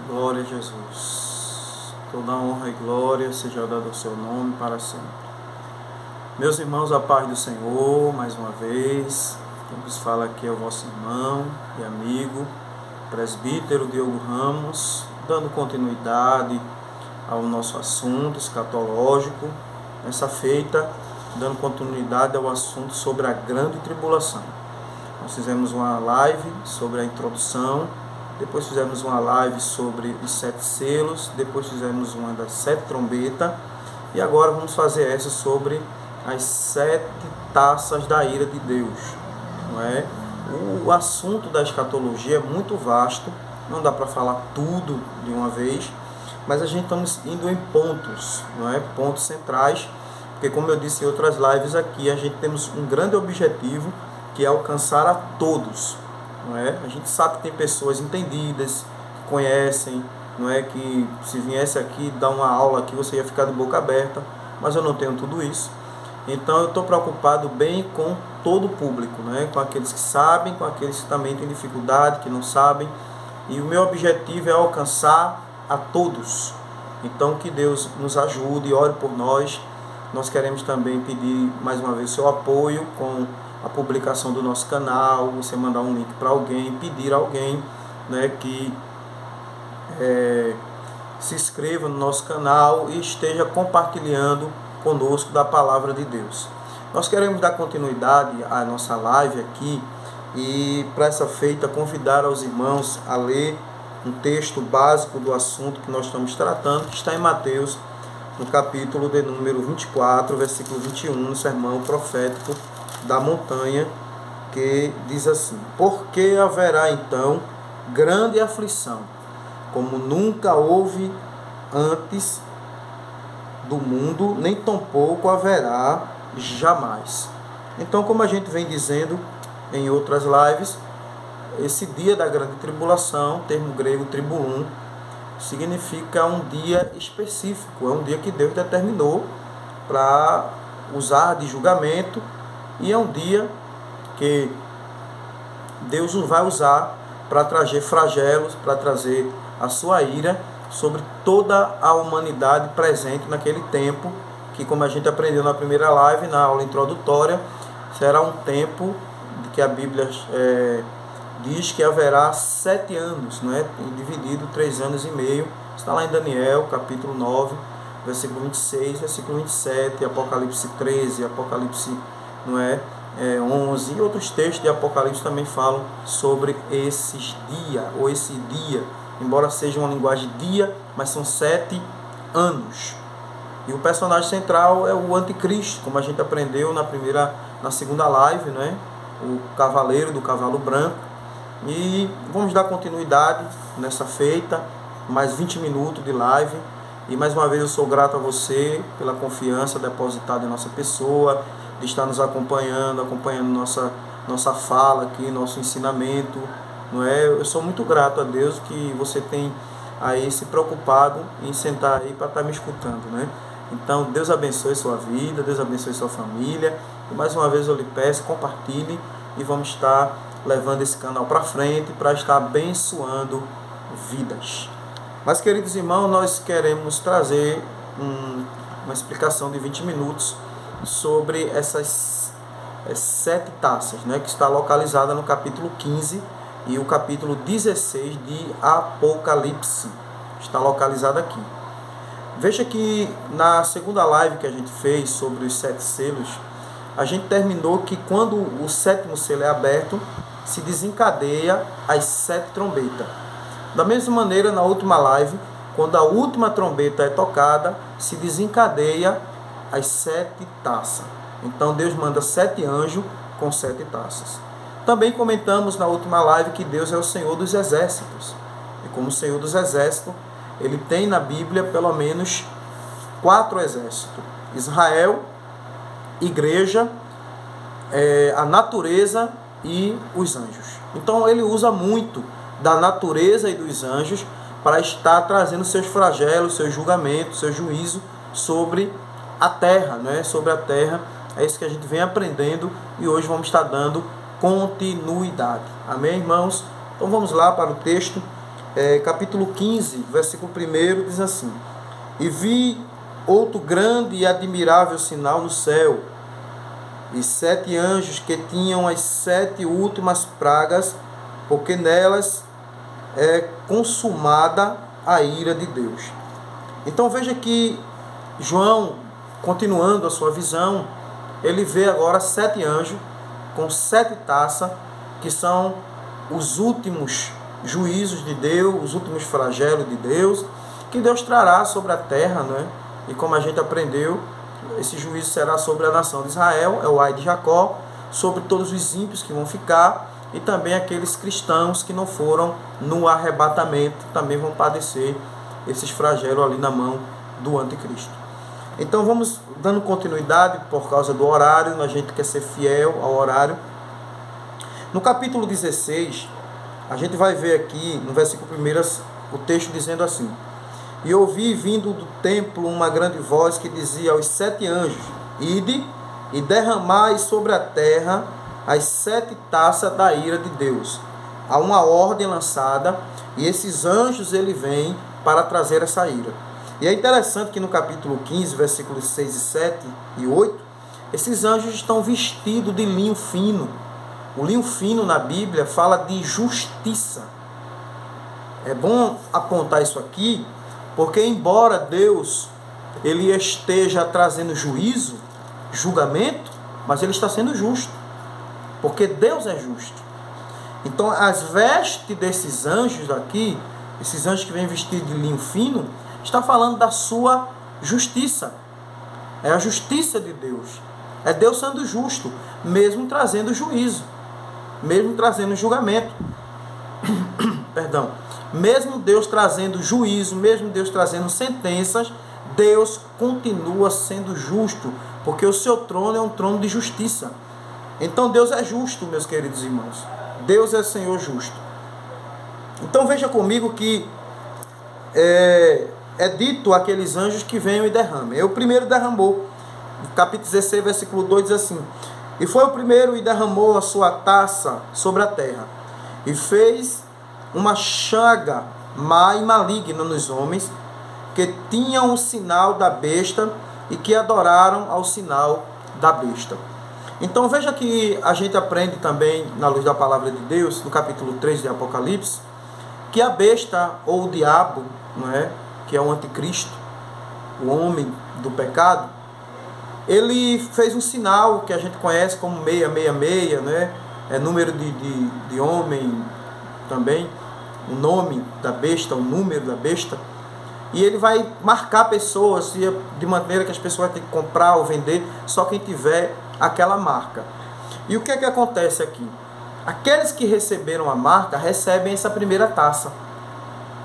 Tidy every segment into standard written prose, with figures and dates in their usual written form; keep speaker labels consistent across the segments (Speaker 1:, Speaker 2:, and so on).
Speaker 1: Glória a Jesus. Toda honra e glória seja dada ao seu nome para sempre. Meus irmãos, a paz do Senhor, mais uma vez. Quem vos fala aqui é o vosso irmão e amigo, presbítero Diogo Ramos, dando continuidade ao nosso assunto escatológico. Nessa feita, dando continuidade ao assunto sobre a grande tribulação. Nós fizemos uma live sobre a introdução, depois fizemos uma live sobre os 7 selos, depois fizemos uma das 7 trombetas, e agora vamos fazer essa sobre as 7 taças da ira de Deus. Não é? O assunto da escatologia é muito vasto, não dá para falar tudo de uma vez, mas a gente estamos indo em pontos, não é? Pontos centrais, porque como eu disse em outras lives aqui, a gente temos um grande objetivo, que é alcançar a todos. Não é? A gente sabe que tem pessoas entendidas, que conhecem, não é? Que se viesse aqui dar uma aula aqui, você ia ficar de boca aberta, mas eu não tenho tudo isso. Então eu estou preocupado bem com todo o público, né? Com aqueles que sabem, com aqueles que também têm dificuldade, que não sabem. E o meu objetivo é alcançar a todos. Então que Deus nos ajude, ore por nós. Nós queremos também pedir mais uma vez o seu apoio com a publicação do nosso canal, você mandar um link para alguém, pedir a alguém, né, que se inscreva no nosso canal e esteja compartilhando conosco da palavra de Deus. Nós queremos dar continuidade à nossa live aqui e para essa feita convidar aos irmãos a ler um texto básico do assunto que nós estamos tratando, que está em Mateus, no capítulo de número 24, versículo 21, no sermão profético da montanha, que diz assim: porque haverá então grande aflição, como nunca houve antes do mundo, nem tampouco haverá jamais. Então, como a gente vem dizendo em outras lives, esse dia da grande tribulação, termo grego tribulum, significa um dia específico, é um dia que Deus determinou para usar de julgamento, e é um dia que Deus vai usar para trazer flagelos, para trazer a sua ira sobre toda a humanidade presente naquele tempo, que, como a gente aprendeu na primeira live, na aula introdutória, será um tempo que a Bíblia diz que haverá 7 anos, não é? Dividido 3 anos e meio. Está lá em Daniel, capítulo 9, versículo 26, versículo 27, Apocalipse 13, Apocalipse 11, e outros textos de Apocalipse também falam sobre esses dias, ou esse dia, embora seja uma linguagem dia, mas são 7 anos. E o personagem central é o anticristo, como a gente aprendeu na segunda live, né? O cavaleiro do cavalo branco. E vamos dar continuidade nessa feita, mais 20 minutos de live. E mais uma vez eu sou grato a você pela confiança depositada em nossa pessoa, de estar nos acompanhando nossa fala aqui, nosso ensinamento. Não é? Eu sou muito grato a Deus que você tem aí se preocupado em sentar aí para estar me escutando, né? Então Deus abençoe sua vida, Deus abençoe sua família. E mais uma vez eu lhe peço, compartilhe e vamos estar levando esse canal para frente para estar abençoando vidas. Mas, queridos irmãos, nós queremos trazer uma explicação de 20 minutos sobre essas 7 taças, né, que está localizada no capítulo 15 e o capítulo 16 de Apocalipse. Está localizado aqui. Veja que na segunda live que a gente fez sobre os 7 selos, a gente terminou que quando o 7º selo é aberto, se desencadeia as 7 trombetas. Da mesma maneira, na última live, quando a última trombeta é tocada, se desencadeia as 7 taças. Então Deus manda 7 anjos com 7 taças. Também comentamos na última live que Deus é o Senhor dos exércitos. E como Senhor dos exércitos, Ele tem na Bíblia pelo menos 4 exércitos: Israel, igreja, a natureza e os anjos. Então Ele usa muito da natureza e dos anjos para estar trazendo seus flagelos, seus julgamentos, seu juízo sobre a terra, né? Sobre a terra. É isso que a gente vem aprendendo e hoje vamos estar dando continuidade. Amém, irmãos? Então vamos lá para o texto capítulo 15, versículo 1, diz assim: E vi outro grande e admirável sinal no céu, e 7 anjos que tinham as 7 últimas pragas, porque nelas é consumada a ira de Deus. Então veja que João, continuando a sua visão, ele vê agora 7 anjos com 7 taças, que são os últimos juízos de Deus, os últimos flagelos de Deus, que Deus trará sobre a terra, né? E como a gente aprendeu, esse juízo será sobre a nação de Israel, é o ai de Jacó, sobre todos os ímpios que vão ficar, e também aqueles cristãos que não foram no arrebatamento, também vão padecer esses flagelos ali na mão do anticristo. Então vamos dando continuidade por causa do horário, a gente quer ser fiel ao horário. No capítulo 16, a gente vai ver aqui, no versículo 1, o texto dizendo assim: E ouvi vindo do templo uma grande voz que dizia aos 7 anjos: Ide e derramai sobre a terra as 7 taças da ira de Deus. Há uma ordem lançada, e esses anjos ele vêm para trazer essa ira. E é interessante que no capítulo 15, versículos 6 e 7 e 8, esses anjos estão vestidos de linho fino. O linho fino na Bíblia fala de justiça. É bom apontar isso aqui, porque embora Deus ele esteja trazendo juízo, julgamento, mas ele está sendo justo, porque Deus é justo. Então as vestes desses anjos aqui, esses anjos que vêm vestidos de linho fino, está falando da sua justiça. É a justiça de Deus. É Deus sendo justo, mesmo trazendo juízo, mesmo trazendo julgamento. Perdão. Mesmo Deus trazendo juízo, mesmo Deus trazendo sentenças, Deus continua sendo justo, porque o seu trono é um trono de justiça. Então Deus é justo, meus queridos irmãos. Deus é Senhor justo. Então veja comigo que é dito aqueles anjos que venham e derramem. O primeiro derramou. Capítulo 16, versículo 2 diz assim: E foi o primeiro e derramou a sua taça sobre a terra, e fez uma chaga má e maligna nos homens que tinham o sinal da besta e que adoraram ao sinal da besta. Então veja que a gente aprende também, na luz da palavra de Deus, no capítulo 3 de Apocalipse, que a besta ou o diabo, não é? Que é o anticristo, o homem do pecado, ele fez um sinal que a gente conhece como 666, né? É número de homem também, o nome da besta, o número da besta, e ele vai marcar pessoas de maneira que as pessoas têm que comprar ou vender só quem tiver aquela marca. E o que é que acontece aqui? Aqueles que receberam a marca recebem essa primeira taça,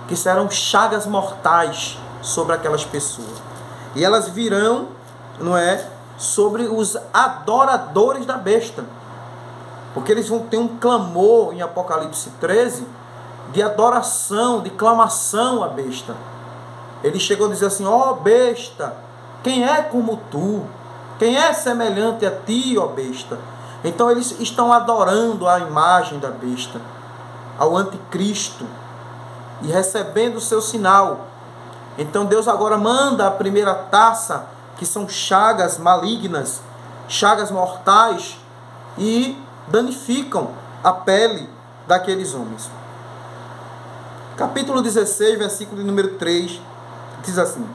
Speaker 1: que serão chagas mortais sobre aquelas pessoas, e elas virão, não é, sobre os adoradores da besta, porque eles vão ter um clamor em Apocalipse 13 de adoração, de clamação à besta. Ele chegou a dizer assim: ó besta, quem é como tu? Quem é semelhante a ti, ó besta? Então eles estão adorando a imagem da besta, ao anticristo, e recebendo o seu sinal. Então Deus agora manda a primeira taça, que são chagas malignas, chagas mortais, e danificam a pele daqueles homens. Capítulo 16, versículo número 3, diz assim: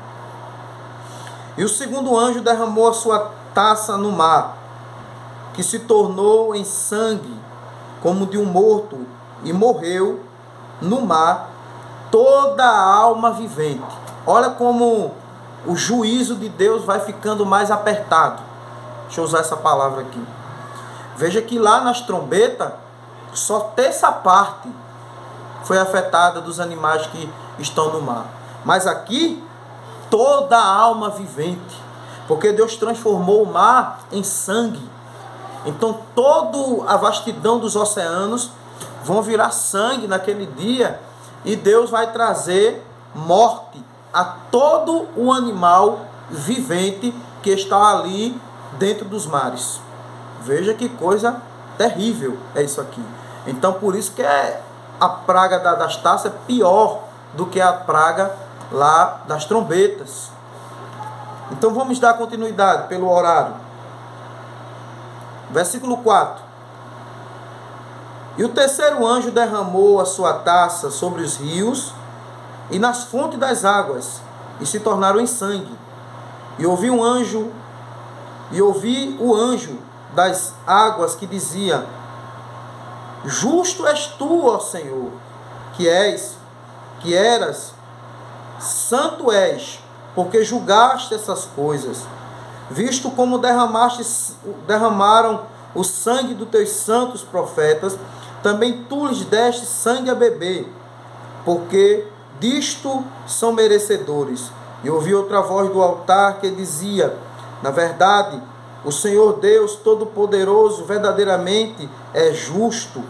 Speaker 1: E o segundo anjo derramou a sua taça no mar, que se tornou em sangue, como de um morto, e morreu no mar toda a alma vivente. Olha como o juízo de Deus vai ficando mais apertado. Deixa eu usar essa palavra aqui. Veja que lá nas trombetas, só terça parte foi afetada dos animais que estão no mar. Mas aqui, toda a alma vivente, porque Deus transformou o mar em sangue. Então toda a vastidão dos oceanos vão virar sangue naquele dia, e Deus vai trazer morte a todo o animal vivente que está ali dentro dos mares. Veja que coisa terrível é isso aqui. Então por isso que é a praga das taças é pior do que a praga lá das trombetas. Então vamos dar continuidade pelo horário. Versículo 4. E o terceiro anjo derramou a sua taça sobre os rios e nas fontes das águas, e se tornaram em sangue. E ouvi o anjo das águas que dizia: Justo és tu, ó Senhor, que eras, santo és, porque julgaste essas coisas, visto como derramaram o sangue dos teus santos profetas, também tu lhes deste sangue a beber, porque disto são merecedores. E ouvi outra voz do altar que dizia: Na verdade, o Senhor Deus Todo-Poderoso verdadeiramente é justo,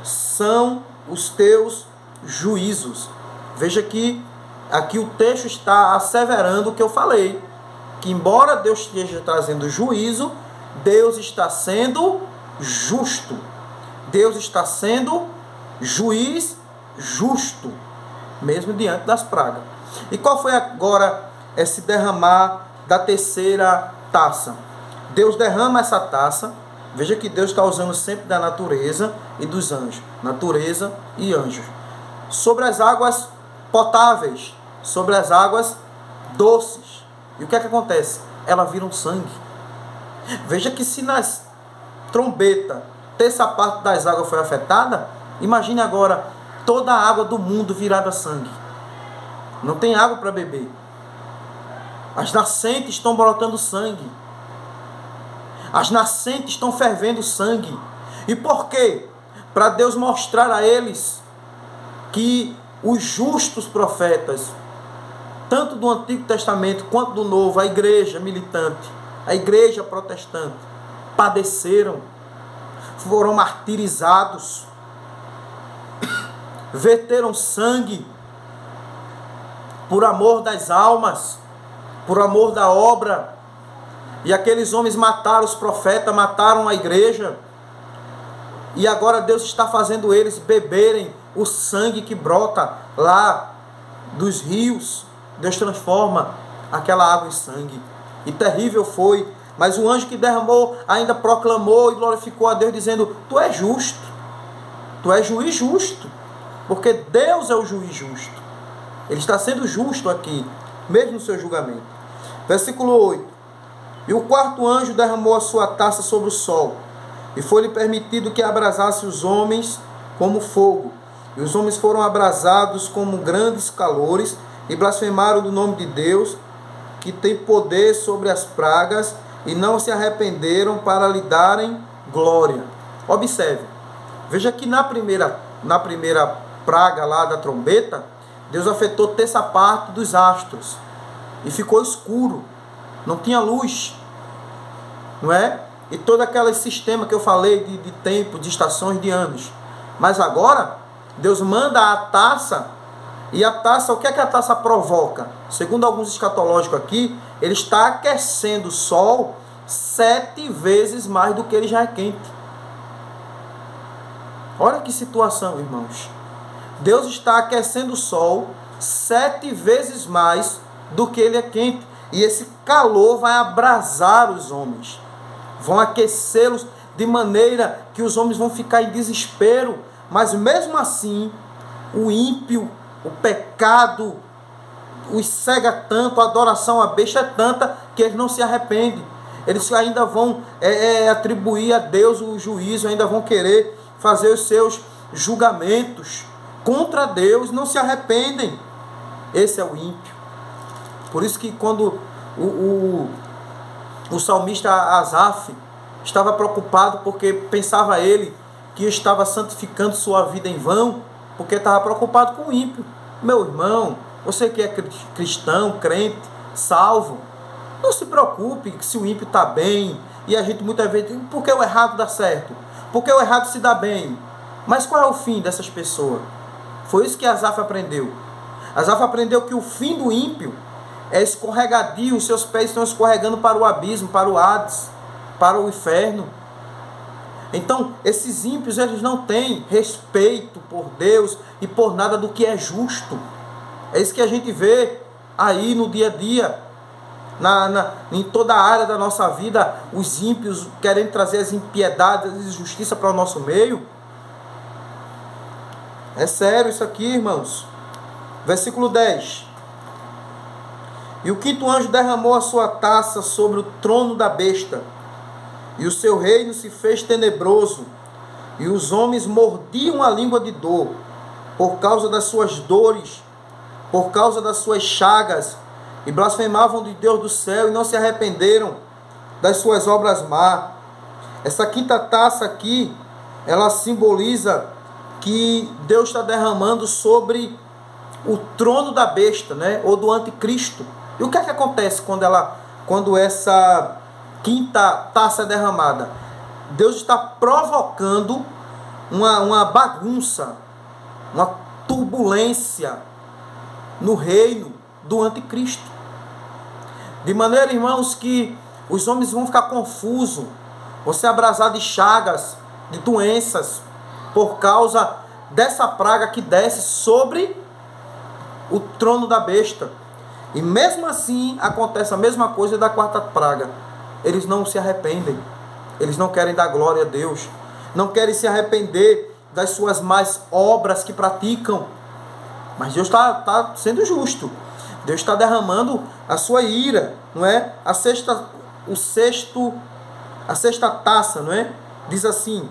Speaker 1: são os teus juízos. Veja que aqui o texto está asseverando o que eu falei, que embora Deus esteja trazendo juízo, Deus está sendo justo. Deus está sendo juiz justo, mesmo diante das pragas. E qual foi agora esse derramar da terceira taça? Deus derrama essa taça. Veja que Deus está usando sempre da natureza e dos anjos. Natureza e anjos. Sobre as águas potáveis, sobre as águas doces. E o que é que acontece? Elas viram sangue. Veja que se nas trombetas terça parte das águas foi afetada, imagine agora toda a água do mundo virada sangue. Não tem água para beber. As nascentes estão brotando sangue. As nascentes estão fervendo sangue. E por quê? Para Deus mostrar a eles que os justos profetas, tanto do Antigo Testamento quanto do Novo, a igreja militante, a igreja protestante, padeceram, foram martirizados, verteram sangue, por amor das almas, por amor da obra. E aqueles homens mataram os profetas, mataram a igreja. E agora Deus está fazendo eles beberem o sangue que brota lá dos rios. Deus transforma aquela água em sangue. E terrível foi. Mas o anjo que derramou ainda proclamou e glorificou a Deus, dizendo: Tu és justo. Tu és juiz justo. Porque Deus é o juiz justo. Ele está sendo justo aqui, mesmo no seu julgamento. Versículo 8. E o quarto anjo derramou a sua taça sobre o sol, e foi-lhe permitido que abrasasse os homens como fogo. E os homens foram abrasados como grandes calores, e blasfemaram do nome de Deus, que tem poder sobre as pragas, e não se arrependeram para lhe darem glória. Observe, veja que na primeira praga lá da trombeta, Deus afetou terça parte dos astros, e ficou escuro, não tinha luz, não é? E todo aquele sistema que eu falei de tempo, de estações, de anos. Mas agora, Deus manda a taça, e a taça, o que é que a taça provoca? Segundo alguns escatológicos aqui, ele está aquecendo o sol 7 vezes mais do que ele já é quente. Olha que situação, irmãos. Deus está aquecendo o sol 7 vezes mais do que ele é quente. E esse calor vai abrasar os homens. Vão aquecê-los de maneira que os homens vão ficar em desespero. Mas mesmo assim, o ímpio, o pecado, os cega tanto, a adoração à besta é tanta que eles não se arrependem. Eles ainda vão atribuir a Deus o juízo, ainda vão querer fazer os seus julgamentos contra Deus, não se arrependem. Esse é o ímpio. Por isso que quando o salmista Asaf estava preocupado, porque pensava ele que estava santificando sua vida em vão, porque estava preocupado com o ímpio. Meu irmão, você que é cristão, crente, salvo, não se preocupe se o ímpio está bem. E a gente muitas vezes diz: por que o errado dá certo? Por que o errado se dá bem? Mas qual é o fim dessas pessoas? Foi isso que Asaf aprendeu. Asaf aprendeu que o fim do ímpio é escorregadio, os seus pés estão escorregando para o abismo, para o Hades, para o inferno. Então, esses ímpios, eles não têm respeito por Deus e por nada do que é justo. É isso que a gente vê aí no dia a dia, em toda a área da nossa vida, os ímpios querendo trazer as impiedades, a injustiça para o nosso meio. É sério isso aqui, irmãos. Versículo 10. E o quinto anjo derramou a sua taça sobre o trono da besta, e o seu reino se fez tenebroso, e os homens mordiam a língua de dor, por causa das suas dores, por causa das suas chagas, e blasfemavam de Deus do céu, e não se arrependeram das suas obras más. Essa quinta taça aqui, ela simboliza que Deus está derramando sobre o trono da besta, né? Ou do anticristo. E o que é que acontece quando essa quinta taça é derramada? Deus está provocando uma bagunça, uma turbulência no reino do anticristo. De maneira, irmãos, que os homens vão ficar confusos, vão ser abrasados de chagas, de doenças, por causa dessa praga que desce sobre o trono da besta. E mesmo assim acontece a mesma coisa da quarta praga. Eles não se arrependem. Eles não querem dar glória a Deus. Não querem se arrepender das suas más obras que praticam. Mas Deus está sendo justo. Deus está derramando a sua ira, não é? A sexta taça, não é? Diz assim: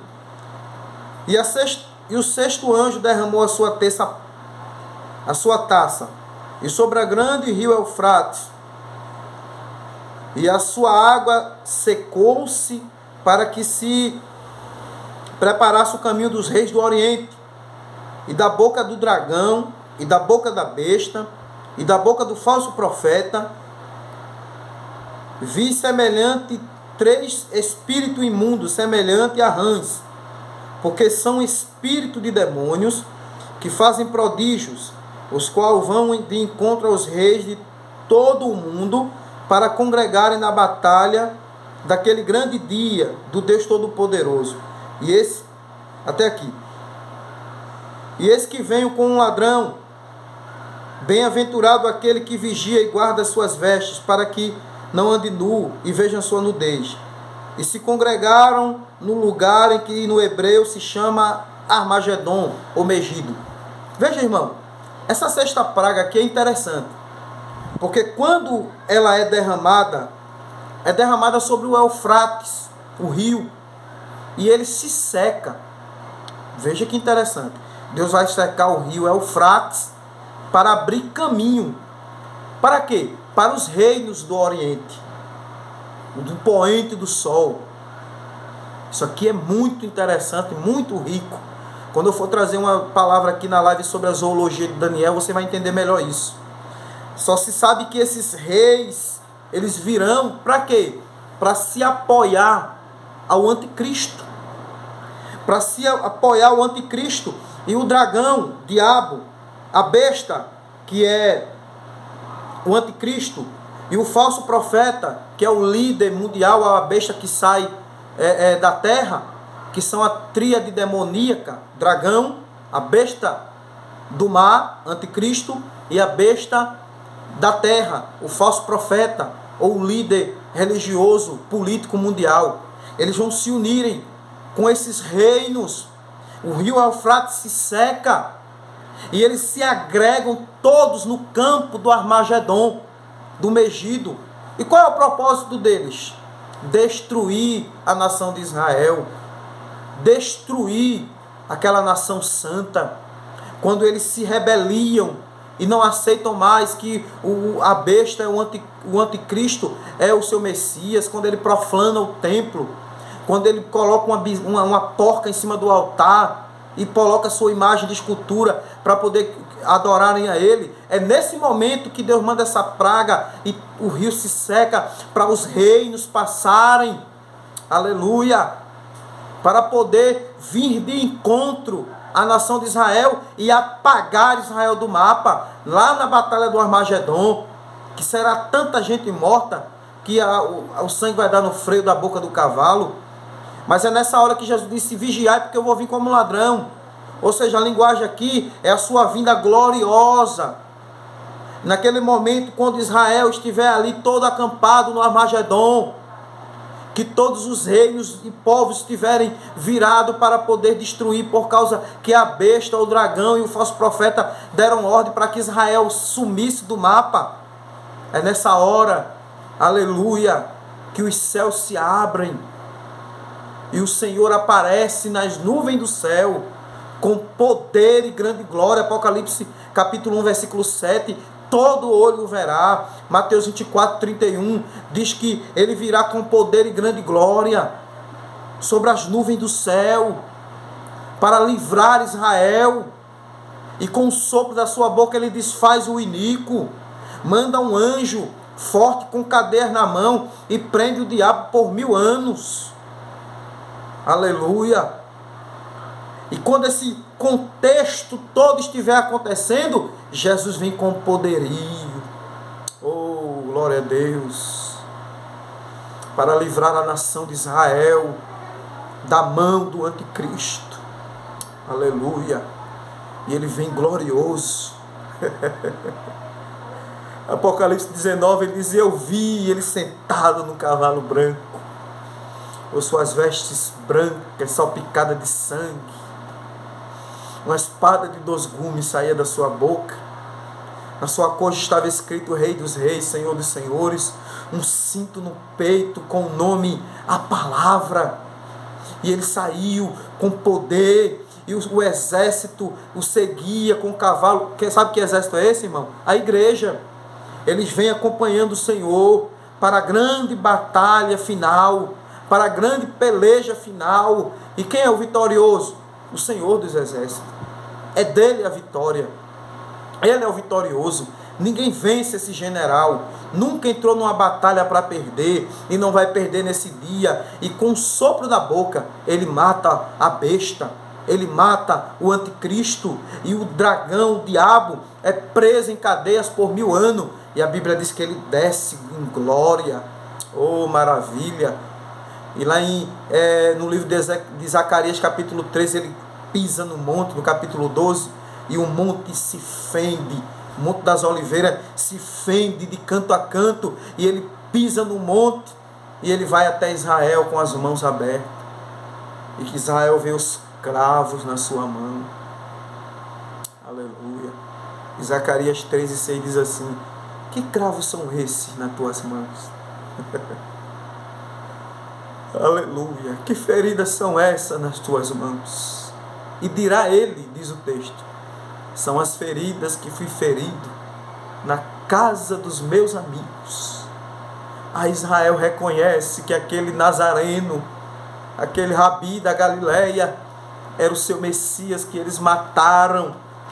Speaker 1: e o sexto anjo derramou a sua taça, e sobre a grande rio Eufrates, e a sua água secou-se, para que se preparasse o caminho dos reis do Oriente, e da boca do dragão, e da boca da besta, e da boca do falso profeta, vi semelhante 3 espíritos imundos, semelhante a rãs, porque são espíritos de demônios que fazem prodígios, os quais vão de encontro aos reis de todo o mundo para congregarem na batalha daquele grande dia do Deus Todo-Poderoso. Até aqui. E esse que veio com um ladrão, bem-aventurado aquele que vigia e guarda as suas vestes, para que não ande nu e veja sua nudez. E se congregaram no lugar em que no hebreu se chama Armagedon, ou Megido. Veja, irmão, essa sexta praga aqui é interessante, porque quando ela é derramada sobre o Eufrates, o rio, e ele se seca. Veja que interessante. Deus vai secar o rio Eufrates para abrir caminho. Para quê? Para os reinos do Oriente, do poente do sol. Isso aqui é muito interessante, muito rico. Quando eu for trazer uma palavra aqui na live sobre a zoologia de Daniel, você vai entender melhor isso. Só se sabe que esses reis, eles virão para quê? Para se apoiar ao anticristo. Para se apoiar ao anticristo. E o dragão, diabo, a besta, que é o anticristo, e o falso profeta, que é o líder mundial, a besta que sai da terra, que são a tríade demoníaca, dragão, a besta do mar, anticristo, e a besta da terra, o falso profeta, ou o líder religioso, político mundial. Eles vão se unirem com esses reinos. O rio Eufrates se seca, e eles se agregam todos no campo do Armagedon, do Megido. E qual é o propósito deles? Destruir a nação de Israel, destruir aquela nação santa. Quando eles se rebeliam e não aceitam mais que a besta, o anticristo é o seu Messias, quando ele profana o templo, quando ele coloca uma porca em cima do altar e coloca a sua imagem de escultura para poder adorarem a ele, é nesse momento que Deus manda essa praga e o rio se seca para os reinos passarem, aleluia, para poder vir de encontro à nação de Israel e apagar Israel do mapa, lá na batalha do Armagedon, que será tanta gente morta que o sangue vai dar no freio da boca do cavalo. Mas é nessa hora que Jesus disse: vigiai, porque eu vou vir como ladrão. Ou seja, a linguagem aqui é a sua vinda gloriosa. Naquele momento, quando Israel estiver ali todo acampado no Armagedon, que todos os reinos e povos estiverem virados para poder destruir, por causa que a besta, o dragão e o falso profeta deram ordem para que Israel sumisse do mapa. É nessa hora, aleluia, que os céus se abrem e o Senhor aparece nas nuvens do céu com poder e grande glória. Apocalipse capítulo 1, versículo 7. Todo olho o verá. Mateus 24, 31 diz que ele virá com poder e grande glória sobre as nuvens do céu para livrar Israel. E com o sopro da sua boca ele desfaz o iníquo. Manda um anjo forte com cadeias na mão e prende o diabo por 1000 anos. Aleluia. E quando esse contexto todo estiver acontecendo, Jesus vem com poderio. Oh, glória a Deus. Para livrar a nação de Israel da mão do anticristo. Aleluia. E ele vem glorioso. Apocalipse 19, ele diz: eu vi ele sentado no cavalo branco, com suas vestes brancas, salpicadas de sangue. Uma espada de 2 gumes saía da sua boca. Na sua coxa estava escrito: Rei dos Reis, Senhor dos Senhores. Um cinto no peito com o nome, a palavra. E ele saiu com poder. E o exército o seguia com o cavalo. Sabe que exército é esse, irmão? A igreja. Eles vêm acompanhando o Senhor para a grande batalha final, para a grande peleja final. E quem é o vitorioso? O Senhor dos exércitos. É dele a vitória. Ele é o vitorioso. Ninguém vence esse general. Nunca entrou numa batalha para perder e não vai perder nesse dia. E com o sopro da boca, ele mata a besta. Ele mata o anticristo. E o dragão, o diabo, é preso em cadeias por 1000 anos. E a Bíblia diz que ele desce em glória. Oh, maravilha! E lá no livro de Zacarias, capítulo 13, ele pisa no monte, no capítulo 12, e o monte se fende. O Monte das Oliveiras se fende de canto a canto, e ele pisa no monte, e ele vai até Israel com as mãos abertas. E que Israel vê os cravos na sua mão. Aleluia. E Zacarias 13:6 diz assim: que cravos são esses nas tuas mãos? Aleluia. Que feridas são essas nas tuas mãos? E dirá ele, diz o texto: são as feridas que fui ferido na casa dos meus amigos. A Israel reconhece que aquele Nazareno, aquele Rabi da Galileia, era o seu Messias que eles mataram